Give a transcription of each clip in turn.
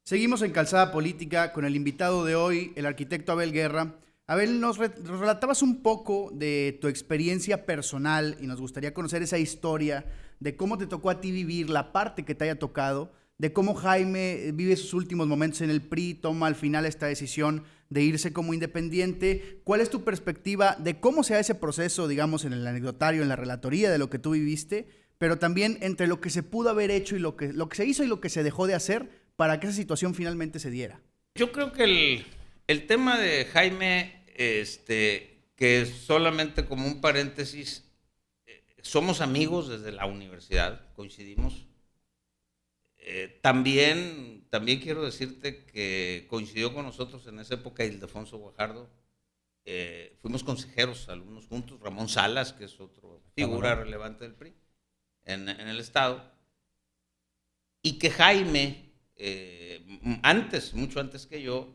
Seguimos en Calzada Política con el invitado de hoy, el arquitecto Abel Guerra. Abel, nos relatabas un poco de tu experiencia personal y nos gustaría conocer esa historia de cómo te tocó a ti vivir la parte que te haya tocado, de cómo Jaime vive sus últimos momentos en el PRI, toma al final esta decisión de irse como independiente. ¿Cuál es tu perspectiva de cómo se da ese proceso, digamos, en el anecdotario, en la relatoría de lo que tú viviste, pero también entre lo que se pudo haber hecho y lo que se hizo y lo que se dejó de hacer para que esa situación finalmente se diera? Yo creo que el tema de Jaime, que solamente como un paréntesis, somos amigos desde la universidad, coincidimos. También quiero decirte que coincidió con nosotros en esa época Ildefonso Guajardo. Fuimos consejeros algunos juntos, Ramón Salas, que es otra figura relevante del PRI en el Estado, y que Jaime, mucho antes que yo,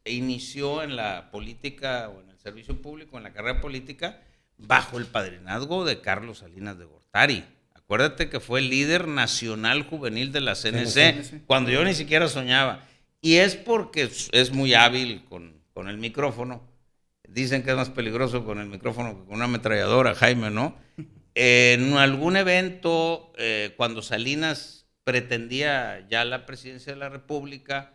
inició en la política o en el servicio público, en la carrera política, bajo el padrinazgo de Carlos Salinas de Gortari. Acuérdate que fue el líder nacional juvenil de la CNC, cuando yo ni siquiera soñaba. Y es porque es muy hábil con el micrófono. Dicen que es más peligroso con el micrófono que con una ametralladora, Jaime, ¿no? En algún evento, cuando Salinas pretendía ya la presidencia de la República,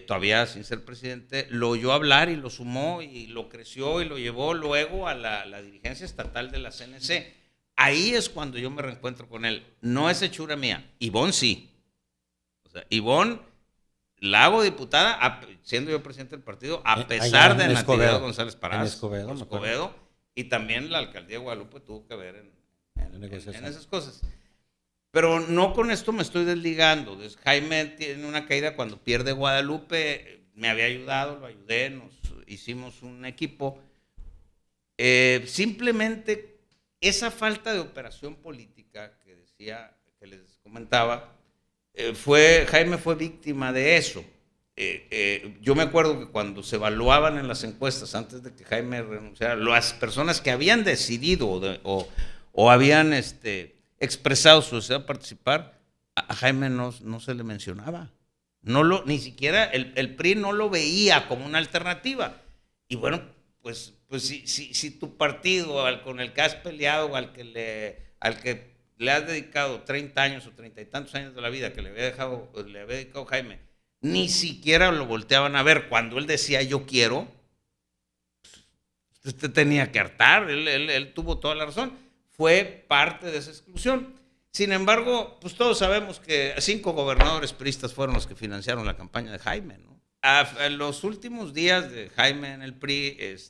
todavía sin ser presidente, lo oyó hablar y lo sumó y lo creció y lo llevó luego a la dirigencia estatal de la CNC. Ahí es cuando yo me reencuentro con él. No es hechura mía. Ivonne sí. O sea, Ivonne la hago diputada, siendo yo presidente del partido, a pesar de Natividad González Parás. Escobedo. Y también la alcaldía de Guadalupe tuvo que ver en esas cosas. Pero no con esto me estoy desligando. Jaime tiene una caída cuando pierde Guadalupe, me había ayudado, lo ayudé, nos hicimos un equipo. Simplemente esa falta de operación política que les comentaba, Jaime fue víctima de eso. Yo me acuerdo que cuando se evaluaban en las encuestas, antes de que Jaime renunciara, las personas que habían decidido o habían expresado su deseo de participar, a Jaime no se le mencionaba. Ni siquiera el PRI no lo veía como una alternativa. Y bueno, pues si tu partido, con el que has peleado, al que le has dedicado 30 años o 30 y tantos años de la vida que le había dedicado Jaime, ni siquiera lo volteaban a ver cuando él decía yo quiero, usted tenía que hartar, él tuvo toda la razón. Fue parte de esa exclusión. Sin embargo, pues todos sabemos que 5 gobernadores priistas fueron los que financiaron la campaña de Jaime, ¿no? En los últimos días de Jaime en el PRI, el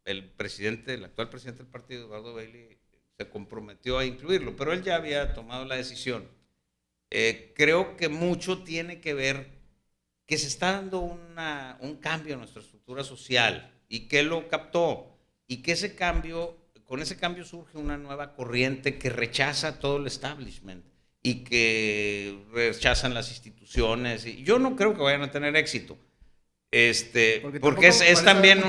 actual presidente del partido, Eduardo Bailey, se comprometió a incluirlo, pero él ya había tomado la decisión. Creo que mucho tiene que ver que se está dando un cambio en nuestra estructura social y que él lo captó y que con ese cambio surge una nueva corriente que rechaza todo el establishment y que rechazan las instituciones. Y yo no creo que vayan a tener éxito. Porque es también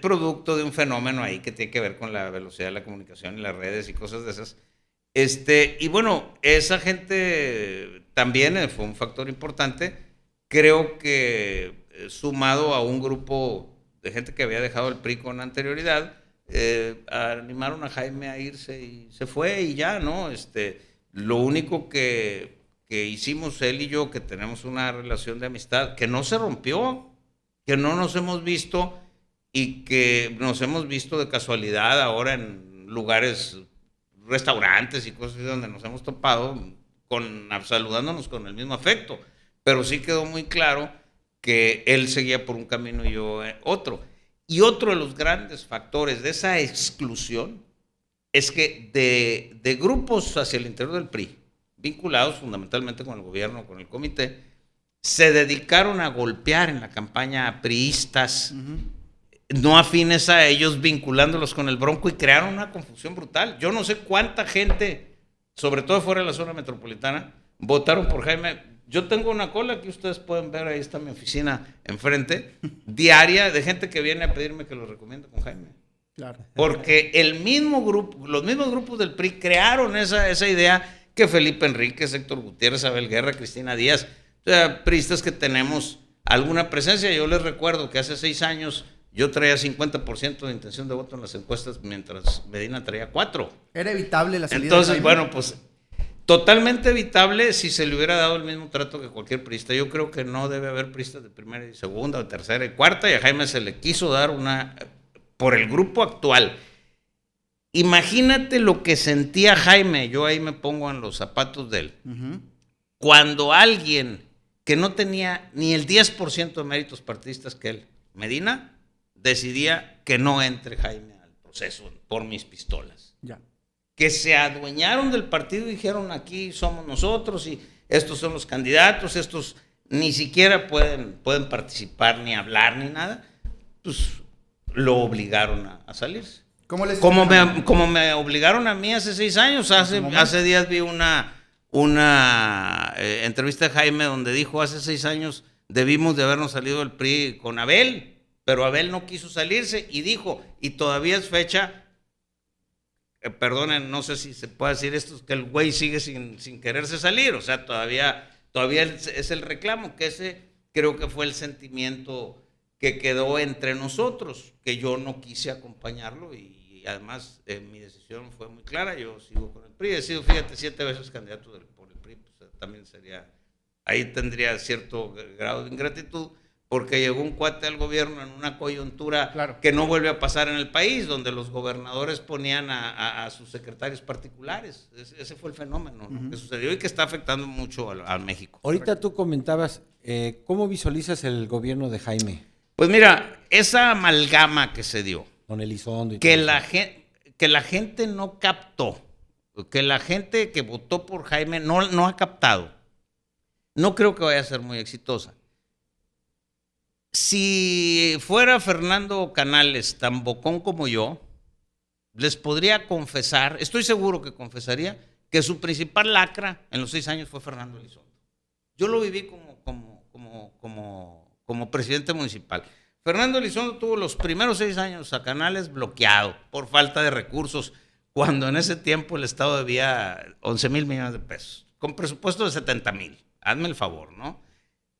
producto de un fenómeno ahí que tiene que ver con la velocidad de la comunicación y las redes y cosas de esas. Y bueno, esa gente también fue un factor importante. Creo que sumado a un grupo de gente que había dejado el PRI con anterioridad, animaron a Jaime a irse y se fue y ya, ¿no? Lo único que hicimos él y yo, que tenemos una relación de amistad, que no se rompió, que no nos hemos visto y que nos hemos visto de casualidad ahora en lugares, restaurantes y cosas así donde nos hemos topado saludándonos con el mismo afecto, pero sí quedó muy claro que él seguía por un camino y yo otro. Y otro de los grandes factores de esa exclusión es que de grupos hacia el interior del PRI, vinculados fundamentalmente con el gobierno, con el comité, se dedicaron a golpear en la campaña a priistas no afines a ellos, vinculándolos con el Bronco, y crearon una confusión brutal. Yo no sé cuánta gente, sobre todo fuera de la zona metropolitana, votaron por Jaime. Yo tengo una cola que ustedes pueden ver, ahí está mi oficina enfrente, diaria, de gente que viene a pedirme que lo recomiende con Jaime. Claro. Porque el mismo grupo, los mismos grupos del PRI crearon esa idea que Felipe Enríquez, Héctor Gutiérrez, Abel Guerra, Cristina Díaz, o sea, priistas que tenemos alguna presencia. Yo les recuerdo que hace 6 años yo traía 50% de intención de voto en las encuestas, mientras Medina traía 4%. ¿Era evitable la salida? Entonces, bueno, pues totalmente evitable si se le hubiera dado el mismo trato que cualquier priista. Yo creo que no debe haber priistas de primera y segunda, o tercera y cuarta, y a Jaime se le quiso dar una por el grupo actual. Imagínate lo que sentía Jaime, yo ahí me pongo en los zapatos de él, cuando alguien que no tenía ni el 10% de méritos partidistas que él, Medina, decidía que no entre Jaime al proceso por mis pistolas. Ya. Que se adueñaron del partido y dijeron, aquí somos nosotros y estos son los candidatos, estos ni siquiera pueden participar, ni hablar, ni nada, pues lo obligaron a salirse. Como me obligaron a mí hace 6 años, hace días vi una entrevista de Jaime donde dijo, hace 6 años debimos de habernos salido del PRI con Abel, pero Abel no quiso salirse y dijo, y todavía es fecha, perdonen, no sé si se puede decir esto, que el güey sigue sin quererse salir, o sea, todavía es el reclamo, que ese creo que fue el sentimiento que quedó entre nosotros, que yo no quise acompañarlo y además mi decisión fue muy clara, yo sigo con el PRI, he sido, fíjate, 7 veces candidato por el PRI, pues, también ahí tendría cierto grado de ingratitud, porque llegó un cuate al gobierno en una coyuntura que no vuelve a pasar en el país, donde los gobernadores ponían a sus secretarios particulares. Ese fue el fenómeno, ¿no? Que sucedió y que está afectando mucho a México. Ahorita tú comentabas, ¿cómo visualizas el gobierno de Jaime? Pues mira, esa amalgama que se dio, con Elizondo y que la gente no captó, que la gente que votó por Jaime no ha captado, no creo que vaya a ser muy exitosa. Si fuera Fernando Canales tan bocón como yo, les podría confesar, estoy seguro que confesaría, que su principal lacra en los 6 años fue Fernando Elizondo. Yo lo viví como presidente municipal. Fernando Elizondo tuvo los primeros 6 años a Canales bloqueado por falta de recursos, cuando en ese tiempo el Estado debía 11,000 millones de pesos, con presupuesto de 70,000. Hazme el favor, ¿no?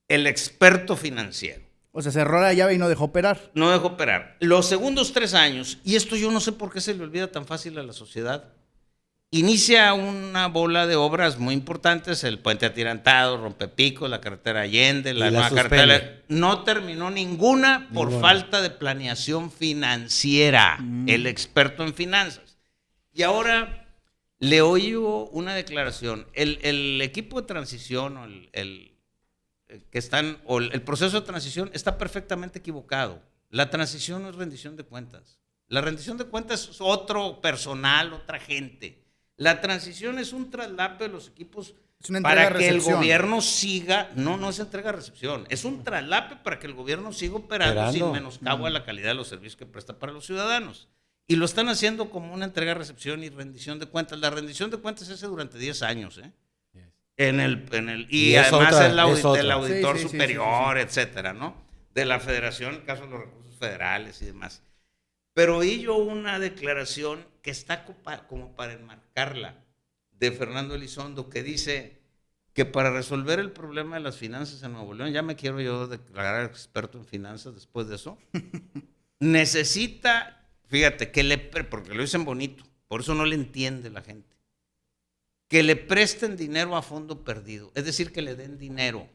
El experto financiero. O sea, cerró la llave y no dejó operar. No dejó operar. Los segundos 3 años, y esto yo no sé por qué se le olvida tan fácil a la sociedad, inicia una bola de obras muy importantes, el Puente Atirantado, Rompepico, la carretera Allende, la nueva carretera. No terminó ninguna por falta de planeación financiera, el experto en finanzas. Y ahora le oigo una declaración. El equipo de transición o el proceso de transición está perfectamente equivocado. La transición no es rendición de cuentas. La rendición de cuentas es otro personal, otra gente. La transición es un traslape de los equipos para que el gobierno siga. No es entrega-recepción. Es un traslape para que el gobierno siga operando sin menoscabo a la calidad de los servicios que presta para los ciudadanos. Y lo están haciendo como una entrega-recepción y rendición de cuentas. La rendición de cuentas se hace durante 10 años, ¿eh? Y además es el auditor superior, etcétera, ¿no? De la federación, en el caso de los recursos federales y demás. Pero oí yo una declaración que está como para enmarcarla, de Fernando Elizondo, que dice que para resolver el problema de las finanzas en Nuevo León, ya me quiero yo declarar experto en finanzas después de eso, necesita, fíjate, porque lo dicen bonito, por eso no le entiende la gente, que le presten dinero a fondo perdido, es decir, que le den dinero.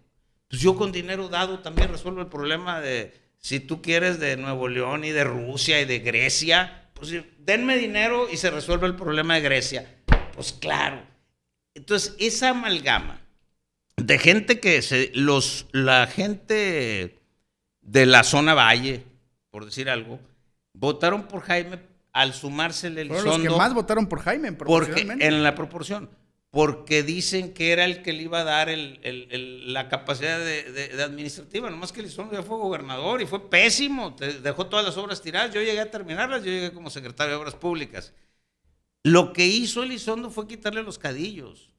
Pues yo con dinero dado también resuelvo el problema de, si tú quieres, de Nuevo León y de Rusia y de Grecia, pues denme dinero y se resuelve el problema de Grecia. Pues claro. Entonces, esa amalgama de gente la gente de la zona Valle, por decir algo, votaron por Jaime al sumarse el Elizondo. Fueron los que más votaron por Jaime, proporcionalmente. En la proporción. Porque dicen que era el que le iba a dar la capacidad de administrativa, nomás que Elizondo ya fue gobernador y fue pésimo, dejó todas las obras tiradas, yo llegué a terminarlas, yo llegué como secretario de Obras Públicas. Lo que hizo Elizondo fue quitarle los cadillos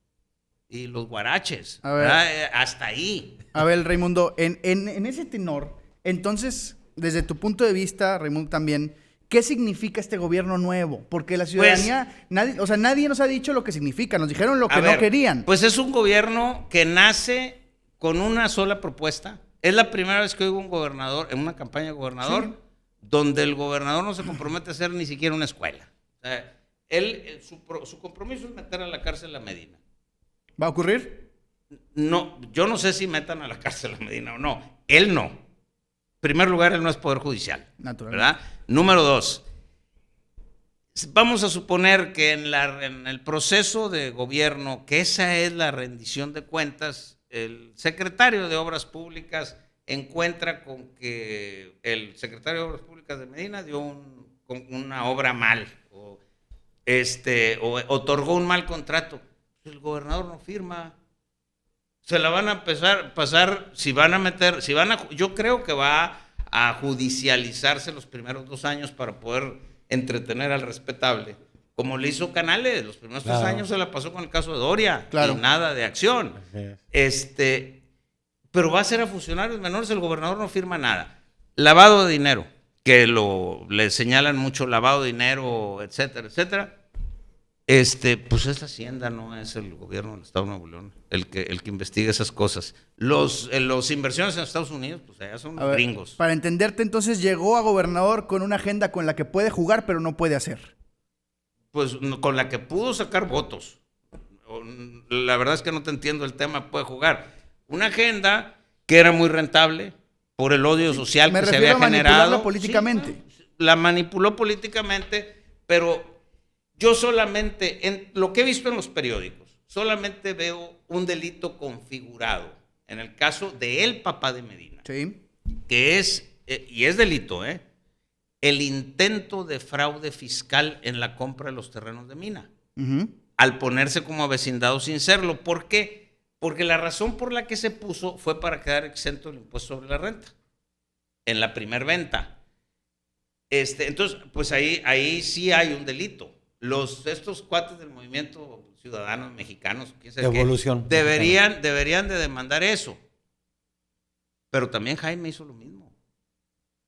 y los guaraches, hasta ahí. A ver, Raimundo, en ese tenor, entonces, desde tu punto de vista, Raimundo, también, ¿qué significa este gobierno nuevo? Porque la ciudadanía, nadie nos ha dicho lo que significa, nos dijeron lo que no querían. Pues es un gobierno que nace con una sola propuesta. Es la primera vez que oigo un gobernador, en una campaña de gobernador, donde el gobernador no se compromete a hacer ni siquiera una escuela. O sea, su compromiso es meter a la cárcel a Medina. ¿Va a ocurrir? No, yo no sé si metan a la cárcel a Medina o no. Él no. En primer lugar, él no es Poder Judicial. ¿Verdad? Número 2. Vamos a suponer que en el proceso de gobierno, que esa es la rendición de cuentas, el secretario de Obras Públicas encuentra con que el secretario de Obras Públicas de Medina dio una obra mal, o otorgó un mal contrato. El gobernador no firma. Se la van a pasar, yo creo que va a judicializarse los primeros 2 años para poder entretener al respetable, como le hizo Canales. Los primeros 3 años se la pasó con el caso de Doria, y nada de acción. Pero va a ser a funcionarios menores, el gobernador no firma nada. Lavado de dinero, que le señalan mucho, lavado de dinero, etcétera, etcétera. Pues es la Hacienda, no es el gobierno del Estado de Nuevo León el que investiga esas cosas. Los inversiones en Estados Unidos, pues allá son gringos. Para entenderte, entonces, llegó a gobernador con una agenda con la que puede jugar, pero no puede hacer. Pues con la que pudo sacar votos. La verdad es que no te entiendo el tema, puede jugar. Una agenda que era muy rentable por el odio social que se había generado. Políticamente. Sí, la manipuló políticamente, pero yo solamente, en lo que he visto en los periódicos, solamente veo un delito configurado, en el caso del papá de Medina, que es, y es delito, el intento de fraude fiscal en la compra de los terrenos de mina, al ponerse como vecindado sin serlo. ¿Por qué? Porque la razón por la que se puso fue para quedar exento del impuesto sobre la renta, en la primer venta. Entonces, pues ahí sí hay un delito. Estos cuates del Movimiento Ciudadanos Mexicanos, deberían de demandar eso. Pero también Jaime hizo lo mismo.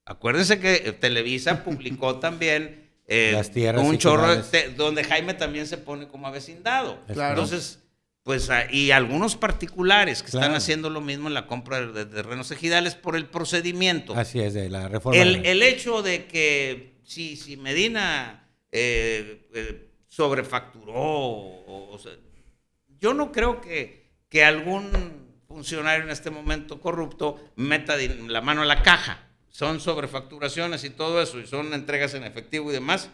Acuérdense que Televisa publicó también las tierras un chorro donde Jaime también se pone como avecindado. Claro. Entonces, pues, y algunos particulares que están haciendo lo mismo en la compra de terrenos ejidales por el procedimiento. Así es, de la reforma. El hecho de que si Medina sobrefacturó, o sea, yo no creo que algún funcionario en este momento corrupto meta la mano a la caja. Son sobrefacturaciones y todo eso, y son entregas en efectivo y demás.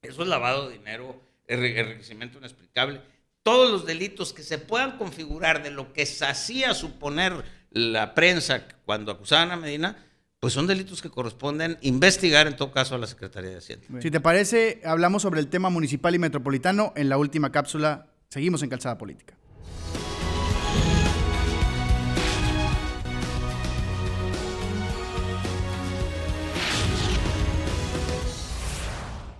Eso es lavado de dinero, enriquecimiento inexplicable. Todos los delitos que se puedan configurar de lo que se hacía suponer la prensa cuando acusaban a Medina, pues son delitos que corresponden investigar, en todo caso, a la Secretaría de Hacienda. Si te parece, hablamos sobre el tema municipal y metropolitano en la última cápsula. Seguimos en Calzada Política.